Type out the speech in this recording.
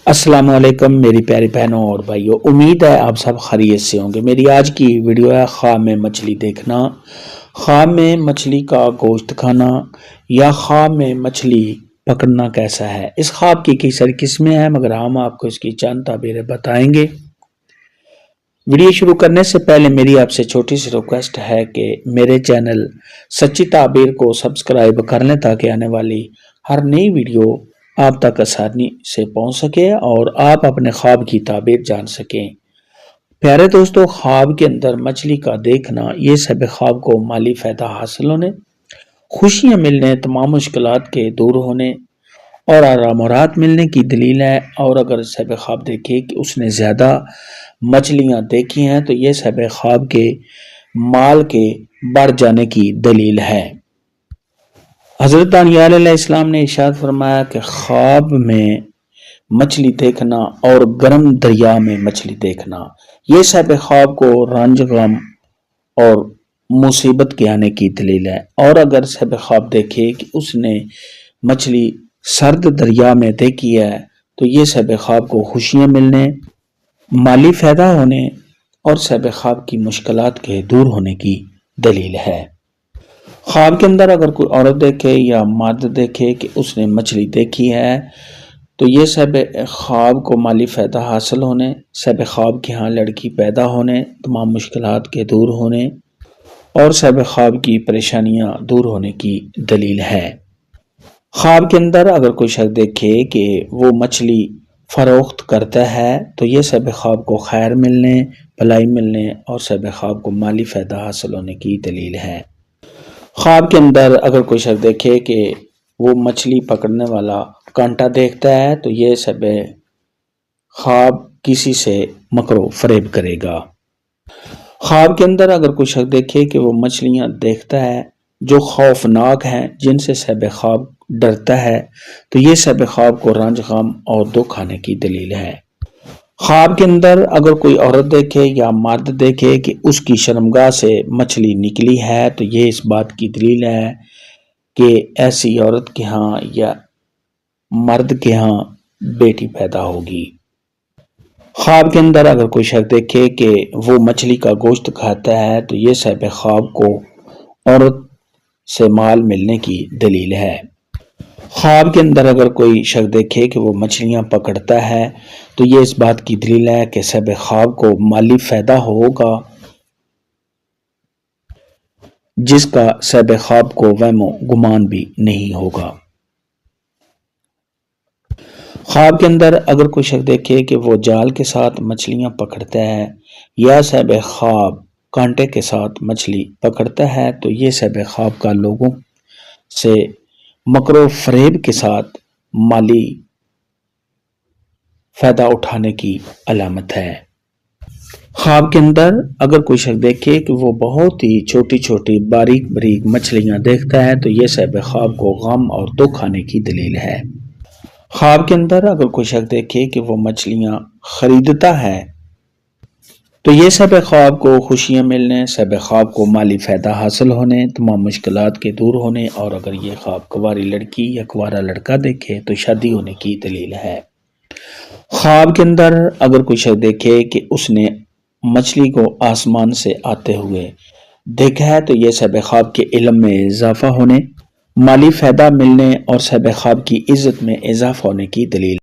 السلام علیکم میری پیاری بہنوں اور بھائیوں، امید ہے آپ سب خیریت سے ہوں گے۔ میری آج کی ویڈیو ہے خواب میں مچھلی دیکھنا، خواب میں مچھلی کا گوشت کھانا یا خواب میں مچھلی پکڑنا کیسا ہے۔ اس خواب کی کئی ساری قسمیں ہیں مگر ہم آپ کو اس کی چند تعبیریں بتائیں گے۔ ویڈیو شروع کرنے سے پہلے میری آپ سے چھوٹی سی ریکویسٹ ہے کہ میرے چینل سچی تعبیر کو سبسکرائب کر لیں تاکہ آنے والی ہر نئی ویڈیو آپ تک آسانی سے پہنچ سکے اور آپ اپنے خواب کی تعبیر جان سکیں۔ پیارے دوستو، خواب کے اندر مچھلی کا دیکھنا یہ سب خواب کو مالی فائدہ حاصل ہونے، خوشیاں ملنے، تمام مشکلات کے دور ہونے اور آرام و راحت ملنے کی دلیل ہے۔ اور اگر سب خواب دیکھے کہ اس نے زیادہ مچھلیاں دیکھی ہیں تو یہ سب خواب کے مال کے بڑھ جانے کی دلیل ہے۔ حضرت دانیال علیہ السلام نے ارشاد فرمایا کہ خواب میں مچھلی دیکھنا اور گرم دریا میں مچھلی دیکھنا یہ سب خواب کو رنج، غم اور مصیبت کے آنے کی دلیل ہے۔ اور اگر سب خواب دیکھے کہ اس نے مچھلی سرد دریا میں دیکھی ہے تو یہ سب خواب کو خوشیاں ملنے، مالی فائدہ ہونے اور سب خواب کی مشکلات کے دور ہونے کی دلیل ہے۔ خواب کے اندر اگر کوئی عورت دیکھے یا مرد دیکھے کہ اس نے مچھلی دیکھی ہے تو یہ سب خواب کو مالی فائدہ حاصل ہونے، سب خواب کے ہاں لڑکی پیدا ہونے، تمام مشکلات کے دور ہونے اور سب خواب کی پریشانیاں دور ہونے کی دلیل ہے۔ خواب کے اندر اگر کوئی شخص دیکھے کہ وہ مچھلی فروخت کرتا ہے تو یہ سب خواب کو خیر ملنے، بھلائی ملنے اور سب خواب کو مالی فائدہ حاصل ہونے کی دلیل ہے۔ خواب کے اندر اگر کوئی شخص دیکھے کہ وہ مچھلی پکڑنے والا کانٹا دیکھتا ہے تو یہ سب خواب کسی سے مکر و فریب کرے گا۔ خواب کے اندر اگر کوئی شخص دیکھے کہ وہ مچھلیاں دیکھتا ہے جو خوفناک ہیں، جن سے سب خواب ڈرتا ہے تو یہ سب خواب کو رنج، غم اور دکھ آنے کی دلیل ہے۔ خواب کے اندر اگر کوئی عورت دیکھے یا مرد دیکھے کہ اس کی شرمگاہ سے مچھلی نکلی ہے تو یہ اس بات کی دلیل ہے کہ ایسی عورت کے ہاں یا مرد کے ہاں بیٹی پیدا ہوگی۔ خواب کے اندر اگر کوئی شخص دیکھے کہ وہ مچھلی کا گوشت کھاتا ہے تو یہ سب خواب کو عورت سے مال ملنے کی دلیل ہے۔ خواب کے اندر اگر کوئی شخص دیکھے کہ وہ مچھلیاں پکڑتا ہے تو یہ اس بات کی دلیل ہے کہ سب خواب کو مالی فائدہ ہوگا، جس کا سب خواب کو وہم و گمان بھی نہیں ہوگا۔ خواب کے اندر اگر کوئی شخص دیکھے کہ وہ جال کے ساتھ مچھلیاں پکڑتا ہے یا سب خواب کانٹے کے ساتھ مچھلی پکڑتا ہے تو یہ سب خواب کا لوگوں سے مکر و فریب کے ساتھ مالی فائدہ اٹھانے کی علامت ہے۔ خواب کے اندر اگر کوئی شخص دیکھے کہ وہ بہت ہی چھوٹی چھوٹی باریک باریک مچھلیاں دیکھتا ہے تو یہ سب خواب کو غم اور دکھ آنے کی دلیل ہے۔ خواب کے اندر اگر کوئی شخص دیکھے کہ وہ مچھلیاں خریدتا ہے تو یہ سب خواب کو خوشیاں ملنے، سب خواب کو مالی فائدہ حاصل ہونے، تمام مشکلات کے دور ہونے اور اگر یہ خواب کنواری لڑکی یا کنوارا لڑکا دیکھے تو شادی ہونے کی دلیل ہے۔ خواب کے اندر اگر کوئی شخص دیکھے کہ اس نے مچھلی کو آسمان سے آتے ہوئے دیکھا ہے تو یہ سب خواب کے علم میں اضافہ ہونے، مالی فائدہ ملنے اور سب خواب کی عزت میں اضافہ ہونے کی دلیل